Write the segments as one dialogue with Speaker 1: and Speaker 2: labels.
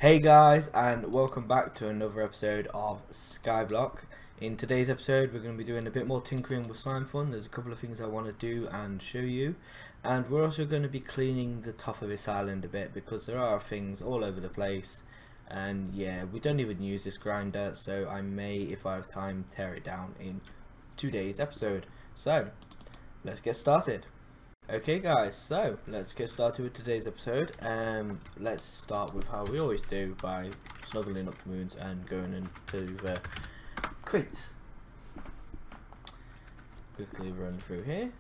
Speaker 1: Hey guys, and welcome back to another episode of SKYBLOCK. In today's episode we're going to be doing a bit more tinkering with slime fun. There's a couple of things I want to do and show you, and we're also going to be cleaning the top of this island a bit because there are things all over the place, and yeah, we don't even use this grinder, so I may, if I have time, tear it down in today's episode. So let's get started. Okay guys, so let's get started with today's episode. Let's start with how we always do, by snuggling up to Moons and going into the crates. Quickly run through here.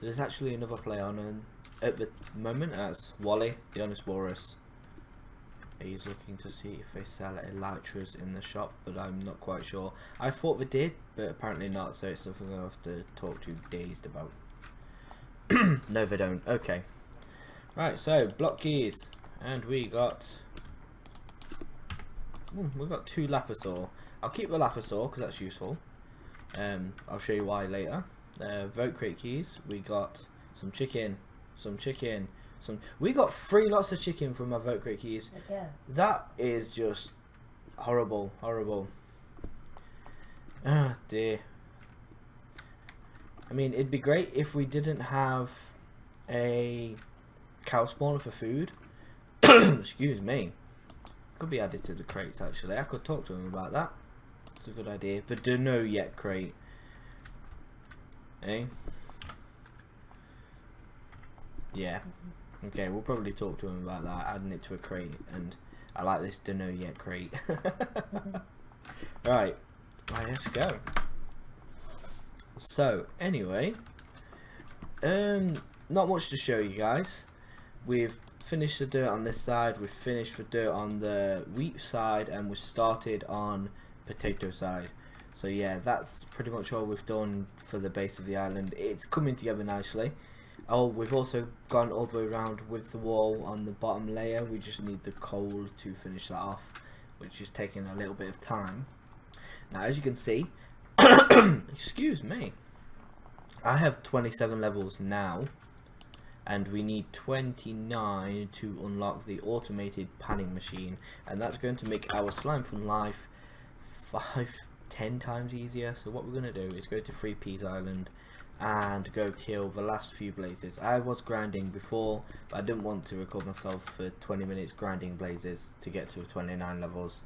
Speaker 1: There's actually another player on at the moment. That's Wally, the Honest Walrus. He's looking to see if they sell elytras in the shop, but I'm not quite sure. I thought they did, but apparently not, so it's something I'll have to talk to Dazed about. No, they don't. Okay. Right, so block keys, and we got two Lapisaur. I'll keep the Lapisaur because that's useful. I'll show you why later. Vote crate keys. We got some chicken, we got 3 lots of chicken from our vote crate keys.
Speaker 2: Yeah.
Speaker 1: That is just horrible. Ah dear. I mean, it'd be great if we didn't have a cow spawner for food. Excuse me. Could be added to the crates actually. I could talk to them about that. It's a good idea. The do know yet crate. Eh? Yeah. Okay, we'll probably talk to him about that, adding it to a crate, and I like this do know yet crate. Right, let's go. So, anyway, not much to show you guys. We've finished the dirt on this side, we've finished the dirt on the wheat side, and we've started on potato side. So yeah, that's pretty much all we've done for the base of the island. It's coming together nicely. Oh, we've also gone all the way around with the wall on the bottom layer. We just need the coal to finish that off, which is taking a little bit of time. Now, as you can see, excuse me, I have 27 levels now, and we need 29 to unlock the automated panning machine, and that's going to make our slime fun life 10 times easier. So what we're going to do is go to 3P's Island and go kill the last few blazes. I was grinding before, but I didn't want to record myself for 20 minutes grinding blazes to get to 29 levels.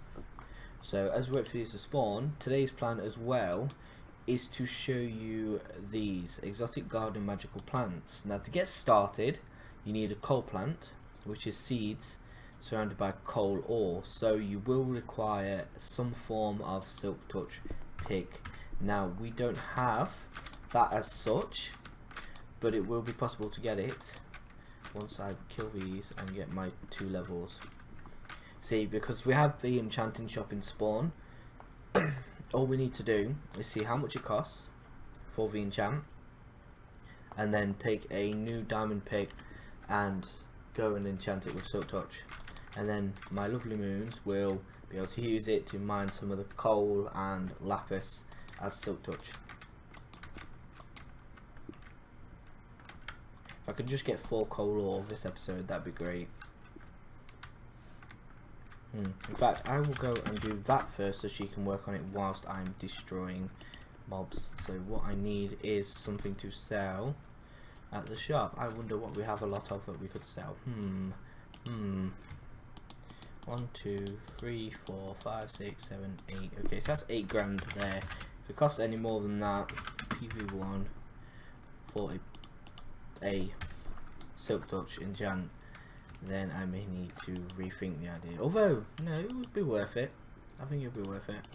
Speaker 1: So as we wait for these to spawn, today's plan as well is to show you these exotic garden magical plants. Now, to get started, you need a coal plant, which is seeds surrounded by coal ore, so you will require some form of silk touch pick. Now, we don't have that as such, but it will be possible to get it once I kill these and get my 2 levels. See, because we have the enchanting shop in spawn, all we need to do is see how much it costs for the enchant, and then take a new diamond pick and go and enchant it with silk touch, and then my lovely Moons will be able to use it to mine some of the coal and lapis as silk touch. If I could just get 4 coal ore this episode, that'd be great. In fact, I will go and do that first so she can work on it whilst I'm destroying mobs. So what I need is something to sell at the shop. I wonder what we have a lot of that we could sell. 1, 2, 3, 4, 5, 6, 7, 8. Okay, so that's 8 grand there. If it costs any more than that, PV1 for a silk touch enchant, then I may need to rethink the idea. Although, no, it would be worth it. I think it would be worth it.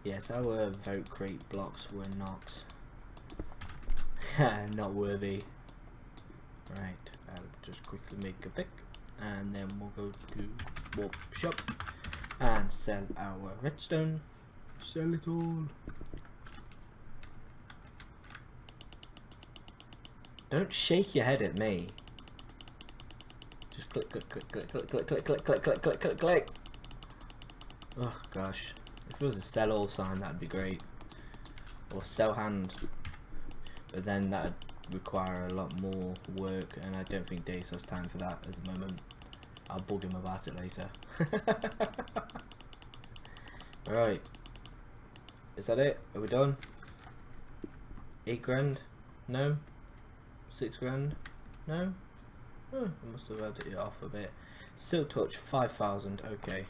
Speaker 1: Yes, our vote crate blocks were not not worthy. Right, I'll just quickly make a pick, and then we'll go to warp shop and sell our redstone. Sell it all. Don't shake your head at me. Just click, click, click, click, click, click, click, click, click, click, click, click, click. Oh gosh, if there was a sell all sign, that'd be great, or sell hand. But then that'd require a lot more work, and I don't think Dace has time for that at the moment. I'll bug him about it later. Right. Is that it? Are we done? 8 grand? No? 6 grand? No? Oh, I must have had it off a bit. Silk touch 5,000. Okay.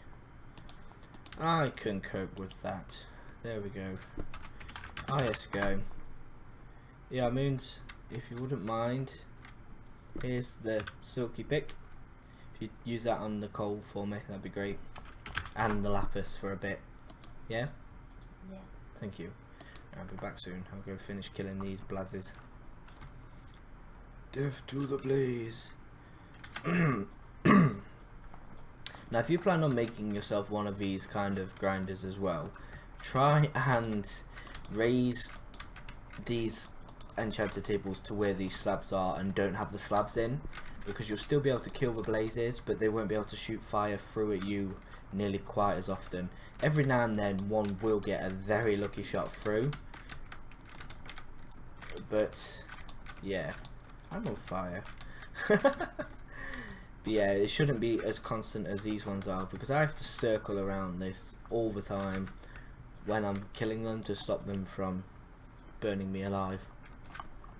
Speaker 1: I can cope with that. There we go. ISO. Yeah, Moons, if you wouldn't mind, here's the silky pick. If you use that on the coal for me, that'd be great. And the lapis for a bit. Yeah?
Speaker 2: Yeah.
Speaker 1: Thank you. I'll be back soon. I'll go finish killing these blazes. Death to the blaze. Now if you plan on making yourself one of these kind of grinders as well, try and raise these enchanted tables to where these slabs are and don't have the slabs in, because you'll still be able to kill the blazes, but they won't be able to shoot fire through at you nearly quite as often. Every now and then one will get a very lucky shot through, but yeah, I'm on fire. But yeah, it shouldn't be as constant as these ones are, because I have to circle around this all the time when I'm killing them to stop them from burning me alive.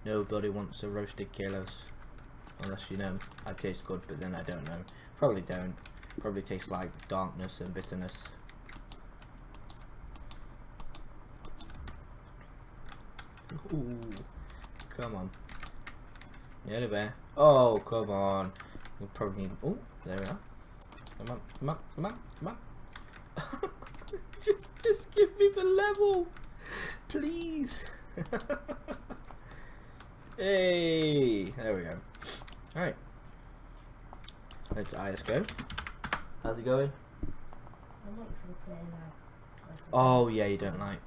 Speaker 1: Nobody wants a roasted KalOse, unless you know I taste good, but then I don't know. Probably don't. Probably tastes like darkness and bitterness. Ooh, come on. Nearly there. Oh, come on. We'll probably need. Oh, there we are. Come on, come on, come on, come on. just give me the level, please. Hey, there we go. All right. Let's ISO. How's it going?
Speaker 2: I'm waiting for the play now.
Speaker 1: Oh yeah, you don't like.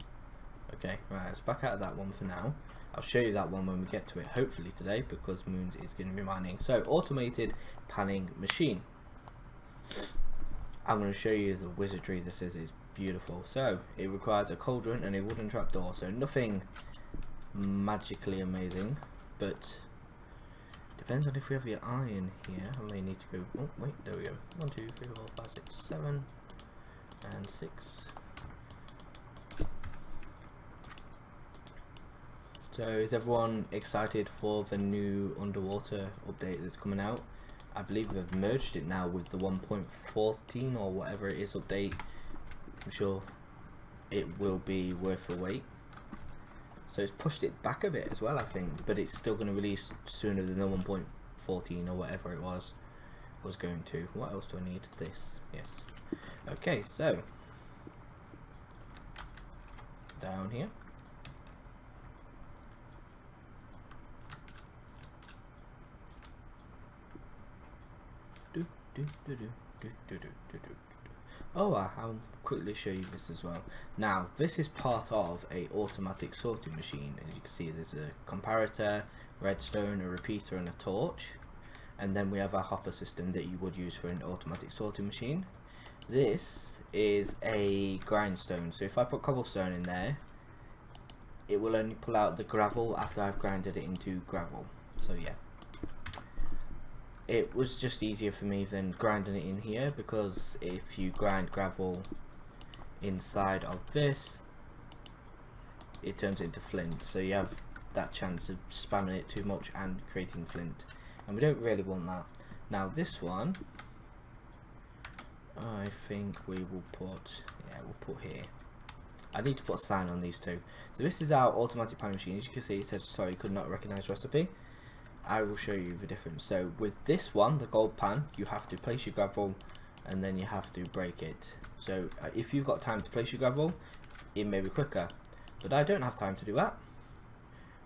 Speaker 1: Okay, right. Let's back out of that one for now. I'll show you that one when we get to it, hopefully today, because Moons is going to be mining. So, automated panning machine. I'm going to show you the wizardry this is. It's beautiful. So, it requires a cauldron and a wooden trapdoor. So, nothing magically amazing, but depends on if we have the iron here. I may need to go. Oh, wait, there we go. 1, 2, 3, 4, 5, 6, 7, and 6. So is everyone excited for the new underwater update that's coming out? I believe they've merged it now with the 1.14 or whatever it is update. I'm sure it will be worth the wait. So it's pushed it back a bit as well, I think, but it's still going to release sooner than the 1.14 or whatever it was going to. What else do I need? This, yes. Okay, so down here. Oh, I'll quickly show you this as well. Now, this is part of a automatic sorting machine. As you can see, there's a comparator, redstone, a repeater, and a torch. And then we have our hopper system that you would use for an automatic sorting machine. This is a grindstone. So if I put cobblestone in there, it will only pull out the gravel after I've grinded it into gravel. So yeah. It was just easier for me than grinding it in here, because if you grind gravel inside of this, it turns into flint, so you have that chance of spamming it too much and creating flint, and we don't really want that. Now this one, I think we will put, yeah, we'll put here. I need to put a sign on these two. So this is our automatic panning machine. As you can see, it says sorry, could not recognize recipe. I will show you the difference. So with this one, the gold pan, you have to place your gravel and then you have to break it. So if you've got time to place your gravel, it may be quicker, but I don't have time to do that.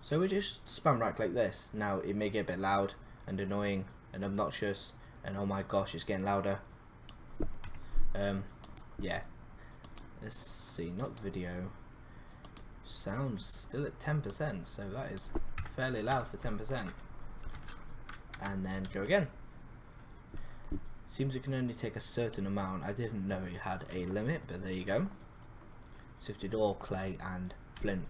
Speaker 1: So we just spam right click this. Now it may get a bit loud and annoying and obnoxious, and oh my gosh, it's getting louder. Yeah, let's see, not video, sound's still at 10%, so that is fairly loud for 10%. And then go again. Seems it can only take a certain amount. I didn't know it had a limit, but there you go. Sifted ore, clay, and flint.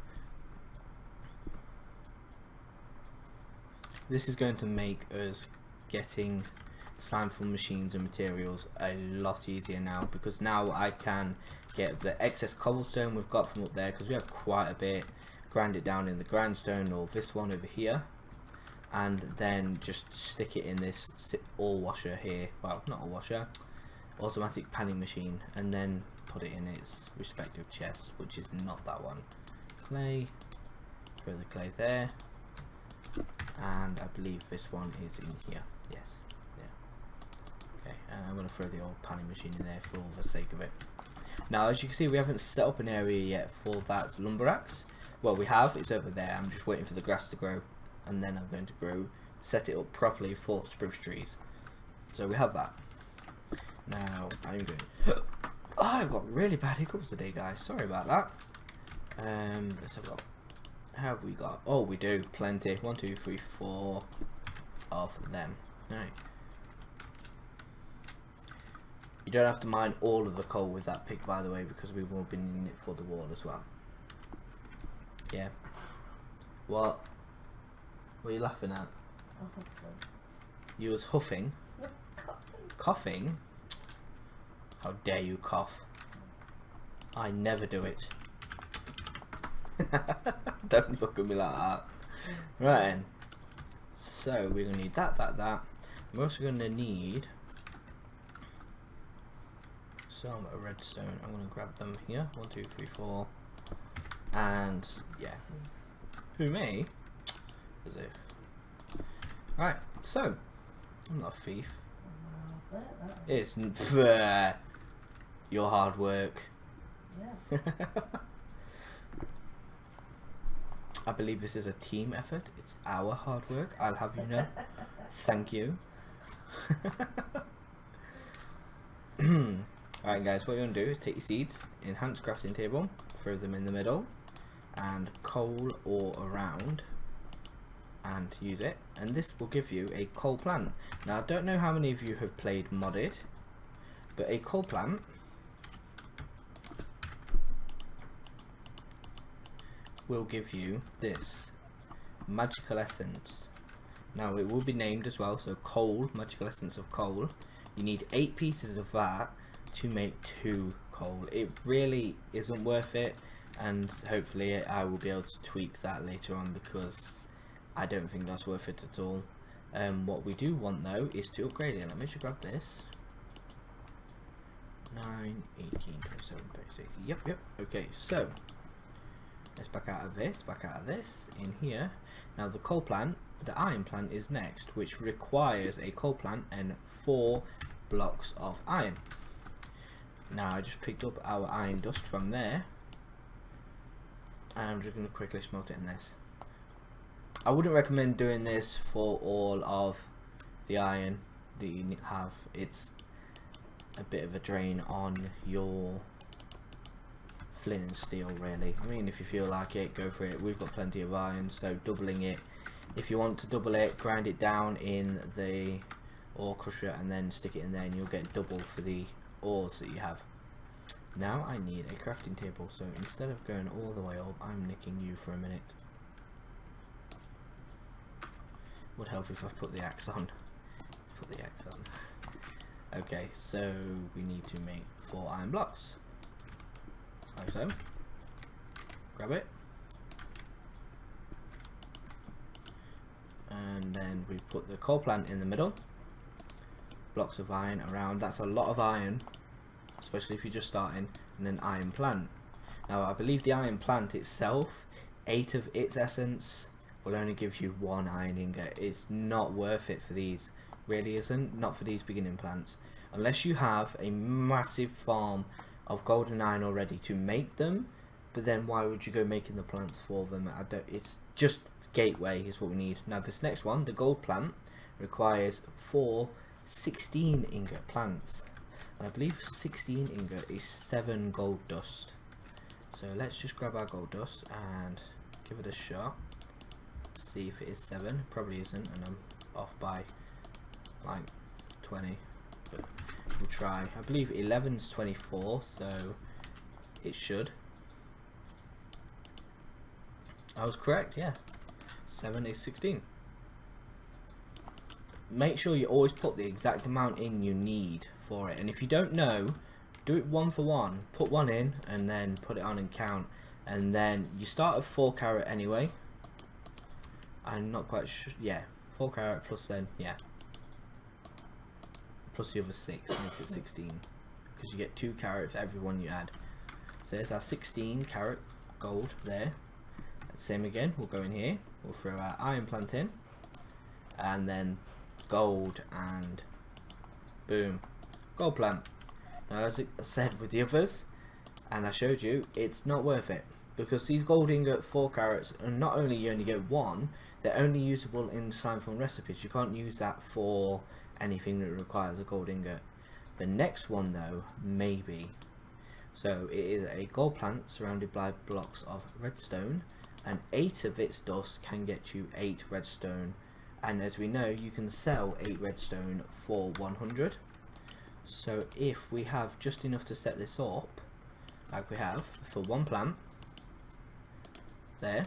Speaker 1: This is going to make us getting slime for machines and materials a lot easier now, because now I can get the excess cobblestone we've got from up there, because we have quite a bit, grind it down in the grindstone or this one over here, and then just stick it in this ore washer here, well, not a washer, automatic panning machine, and then put it in its respective chest, which is not that one. Clay, throw the clay there, and I believe this one is in here. Yes, yeah. Okay, and I'm going to throw the old panning machine in there for all the sake of it. Now, as you can see, we haven't set up an area yet for that lumber axe. Well, we have, it's over there. I'm just waiting for the grass to grow, and then I'm going to set it up properly for spruce trees. So we have that. Now, I'm going oh, I've got really bad hiccups today, guys. Sorry about that. Let's have a look. How have we got? Oh, we do plenty. 1, 2, 3, 4 of them. Right. You don't have to mine all of the coal with that pick, by the way, because we will be needing it for the wall as well. Yeah. What? What are you laughing at? You was huffing? Coughing? How dare you cough? I never do it. Don't look at me like that. Right then. So we're gonna need that. We're also gonna need some redstone. I'm gonna grab them here. 1, 2, 3, 4. And yeah. Who me? As if. Right, so I'm not a thief. It's your hard work.
Speaker 2: Yeah.
Speaker 1: I believe this is a team effort. It's our hard work. I'll have you know. Thank you. Alright guys, what you're going to do is take your seeds, enhance crafting table, throw them in the middle, and coal all around, and use it. And this will give you a coal plant. Now I don't know how many of you have played modded, but a coal plant will give you this magical essence. Now it will be named as well, so coal, magical essence of coal. You need 8 pieces of that to make 2 coal. It really isn't worth it, and hopefully I will be able to tweak that later on, because I don't think that's worth it at all. What we do want though is to upgrade it. Let me just grab this. 9, 18, 27, 36. Yep. Okay, so let's back out of this, in here. Now the coal plant, the iron plant is next, which requires a coal plant and 4 blocks of iron. Now I just picked up our iron dust from there, and I'm just going to quickly smelt it in this. I wouldn't recommend doing this for all of the iron that you have. It's a bit of a drain on your flint and steel, really. I mean, if you feel like it, go for it. We've got plenty of iron, so doubling it. If you want to double it, grind it down in the ore crusher and then stick it in there, and you'll get double for the ores that you have. Now I need a crafting table, so instead of going all the way up, I'm nicking you for a minute. Would help if I put the axe on. Put the axe on. Okay, so we need to make 4 iron blocks. Like so. Grab it. And then we put the coal plant in the middle. Blocks of iron around. That's a lot of iron, especially if you're just starting. And then iron plant. Now I believe the iron plant itself, 8 of its essence will only give you 1 iron ingot. It's not worth it for these. Really isn't. Not for these beginning plants. Unless you have a massive farm of golden iron already to make them, but then why would you go making the plants for them? It's just gateway is what we need. Now this next one, the gold plant, requires 4 16 ingot plants, and I believe 16 ingot is 7 gold dust. So let's just grab our gold dust and give it a shot, see if it is 7. Probably isn't, and I'm off by like 20, but we'll try. I believe 11 is 24, so it should. I was correct, yeah. 7 is 16. make sure you always put the exact amount in you need for it, and if you don't know, do it one for one. Put one in and then put it on and count, and then you start at 4 carat anyway. I'm not quite sure. Yeah, 4 carat plus then, yeah, plus the other 6 makes it 16, because you get 2 carat for every one you add. So there's our 16 carat gold there. Same again, we'll go in here, we'll throw our iron plant in, and then gold, and boom, gold plant. Now, as I said with the others, and I showed you, it's not worth it, because these gold ingot 4 carats, and not only you only get 1, they're only usable in slime form recipes. You can't use that for anything that requires a gold ingot. The next one though, maybe. So it is a gold plant surrounded by blocks of redstone, and 8 of its dust can get you 8 redstone, and as we know, you can sell 8 redstone for 100. So if we have just enough to set this up, like we have for 1 plant there.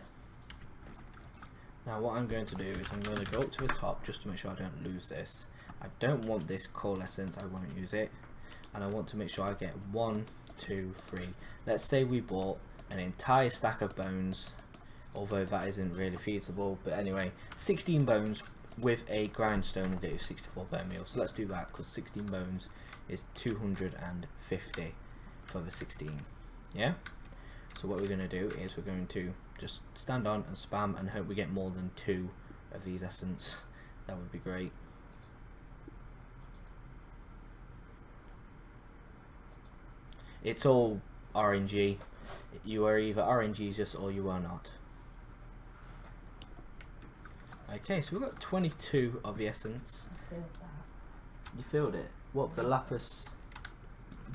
Speaker 1: Now what I'm going to do is I'm going to go up to the top just to make sure I don't lose this. I don't want this coal essence, I won't use it, and I want to make sure I get 1, 2, 3. Let's say we bought an entire stack of bones, although that isn't really feasible, but anyway, 16 bones with a grindstone will get you 64 bone meal. So let's do that, because 16 bones is 250 for the 16. Yeah, so what we're going to do is we're going to just stand on and spam and hope we get more than 2 of these essence. That would be great. It's all RNG. You are either RNGesus or you are not. Okay, so we've got 22 of the essence.
Speaker 2: I feel that.
Speaker 1: You filled it? What, the lapis?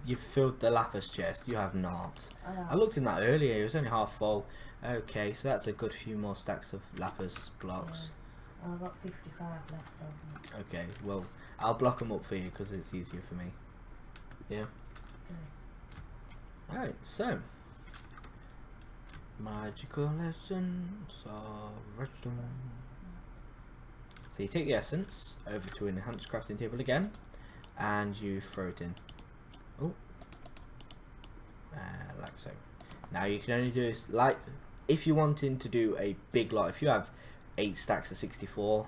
Speaker 1: You filled the lapis chest? You have not. I looked in that earlier, it was only half full. Okay, so that's a good few more stacks of lapis blocks.
Speaker 2: Yeah. I've got 55 left of them.
Speaker 1: Okay, well, I'll block them up for you because it's easier for me. Yeah?
Speaker 2: Okay.
Speaker 1: Alright, so magical essence of redstone. So you take the essence over to an enhanced crafting table again, and you throw it in. Oh, like so. Now you can only do this like if you're wanting to do a big lot. If you have 8 stacks of 64,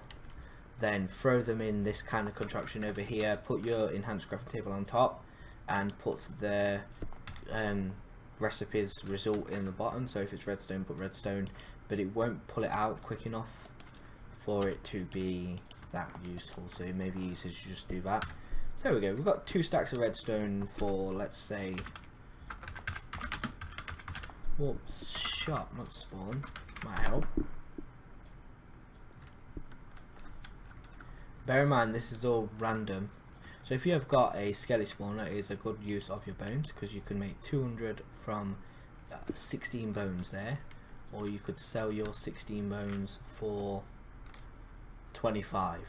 Speaker 1: then throw them in this kind of contraption over here. Put your enhanced crafting table on top, and put the recipes result in the bottom. So if it's redstone, put redstone, but it won't pull it out quick enough for it to be that useful, so it may be easier to just do that. So there we go, we've got 2 stacks of redstone for, let's say, well, shop, not spawn, might help. Bear in mind this is all random, so if you have got a skelly spawner, it is a good use of your bones, because you can make 200 from 16 bones there, or you could sell your 16 bones for 25.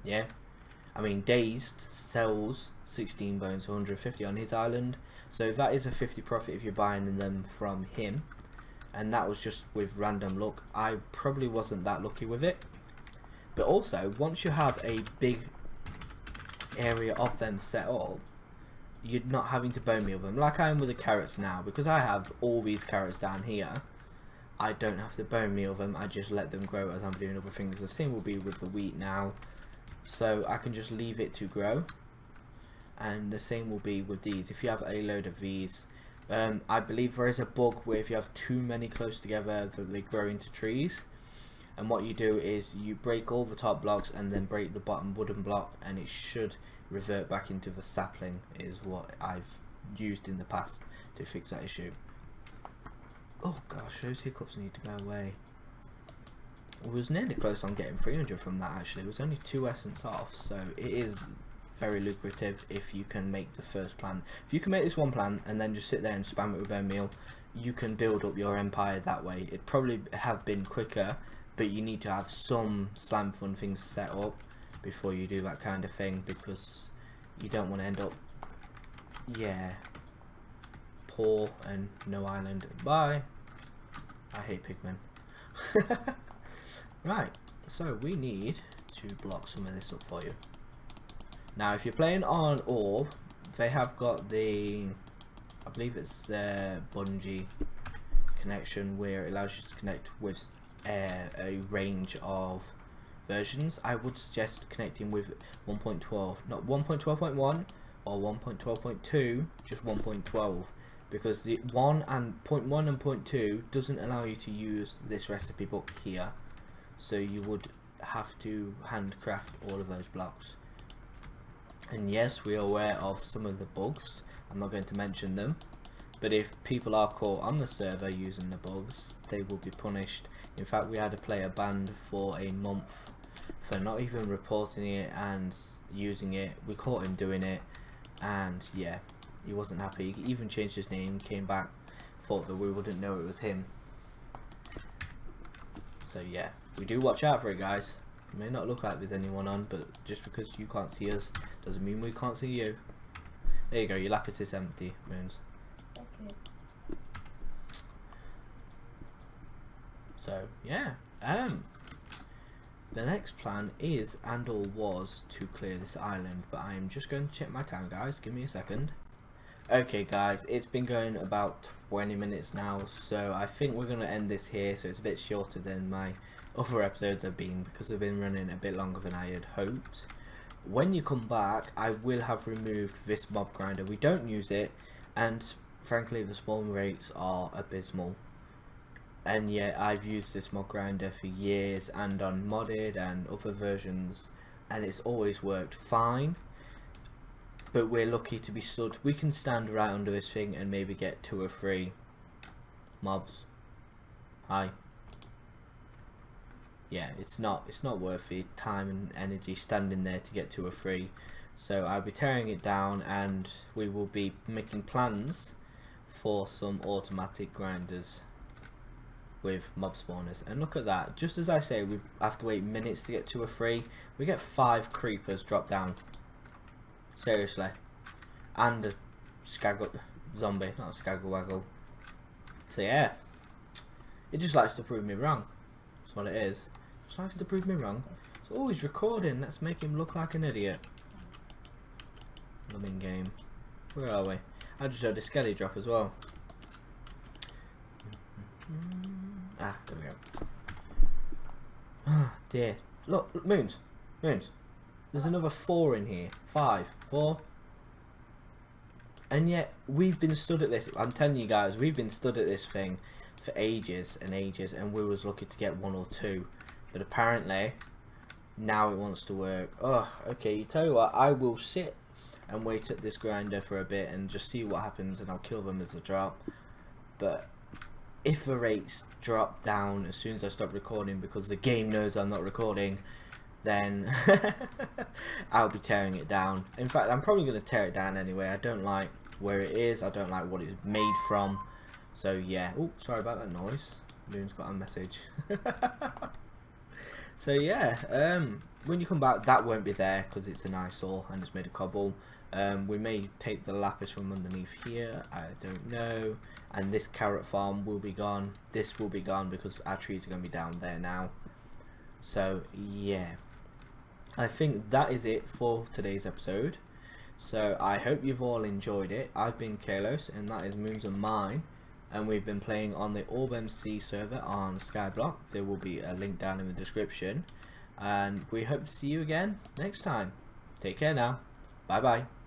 Speaker 1: Yeah, I mean Dazed sells 16 bones for 150 on his island, so that is a 50 profit if you're buying them from him, and that was just with random luck. I probably wasn't that lucky with it, but also once you have a big area of them set up, you're not having to bone meal them like I am with the carrots now, because I have all these carrots down here. I don't have to bone meal them, I just let them grow as I'm doing other things. The same will be with the wheat now, so I can just leave it to grow, and the same will be with these. If you have a load of these, I believe there is a bug where if you have too many close together that they grow into trees, and what you do is you break all the top blocks and then break the bottom wooden block, and it should revert back into the sapling, is what I've used in the past to fix that issue. Oh gosh, those hiccups need to go away. I was nearly close on getting 300 from that actually. It was only 2 essence off, so it is very lucrative if you can make the first plan. If you can make this 1 plan and then just sit there and spam it with bone meal, you can build up your empire that way. It'd probably have been quicker, but you need to have some slime fun things set up before you do that kind of thing, because you don't want to end up, yeah, poor and no island. Bye. I hate pigmen. Right, so we need to block some of this up for you. Now if you're playing on Orb, they have got the, I believe it's the Bungie connection where it allows you to connect with a range of versions. I would suggest connecting with 1.12, not 1.12.1 or 1.12.2, just 1.12, because the 1 and 0.1 and 0.2 doesn't allow you to use this recipe book here, so you would have to handcraft all of those blocks. And yes, we are aware of some of the bugs. I'm not going to mention them, but if people are caught on the server using the bugs, they will be punished. In fact, we had a player banned for a month for not even reporting it and using it. We caught him doing it, and yeah, he wasn't happy. He even changed his name, came back, thought that we wouldn't know it was him. So yeah, we do watch out for it, guys. It may not look like there's anyone on, but just because you can't see us doesn't mean we can't see you. There you go, your lapis is empty, Moons.
Speaker 2: Okay.
Speaker 1: So yeah, the next plan is and or was to clear this island, but I am just going to check my time, guys. Give me a second. Okay guys, it's been going about 20 minutes now, so I think we're going to end this here, so it's a bit shorter than my other episodes have been, because they've been running a bit longer than I had hoped. When you come back, I will have removed this mob grinder. We don't use it, and frankly the spawn rates are abysmal. And yet I've used this mob grinder for years and on modded and other versions, and it's always worked fine. But we're lucky to be stood. We can stand right under this thing and maybe get 2 or 3 mobs. Hi. Yeah, it's not worth the time and energy standing there to get 2 or 3. So I'll be tearing it down, and we will be making plans for some automatic grinders with mob spawners. And look at that, just as I say, we have to wait minutes to get 2 or 3, we get 5 creepers drop down. Seriously. And a zombie, not a skaggle-waggle. So yeah, it just likes to prove me wrong. That's what it is. Just likes to prove me wrong. It's always recording, let's make him look like an idiot. Loving game. Where are we? I just heard a skelly drop as well. Ah, there we go. Ah, dear. Look, Moons. There's another 4 in here. 5. 4. And yet, we've been stood at this. I'm telling you guys, we've been stood at this thing for ages and ages, and we was lucky to get 1 or 2. But apparently, now it wants to work. Oh, okay, you tell you what, I will sit and wait at this grinder for a bit and just see what happens, and I'll kill them as they drop. But if the rates drop down as soon as I stop recording, because the game knows I'm not recording, then I'll be tearing it down. In fact, I'm probably going to tear it down anyway. I don't like where it is. I don't like what it's made from. So yeah. Oh, sorry about that noise. Moon's got a message. So yeah, when you come back, that won't be there because it's an eyesore and it's made of cobble. We may take the lapis from underneath here, I don't know. And this carrot farm will be gone. This will be gone because our trees are going to be down there now. So yeah, I think that is it for today's episode. So I hope you've all enjoyed it. I've been TheKalose, and that is Moons of Mine, and we've been playing on the orbmc server on SKYBLOCK. There will be a link down in the description, and we hope to see you again next time. Take care now. Bye bye.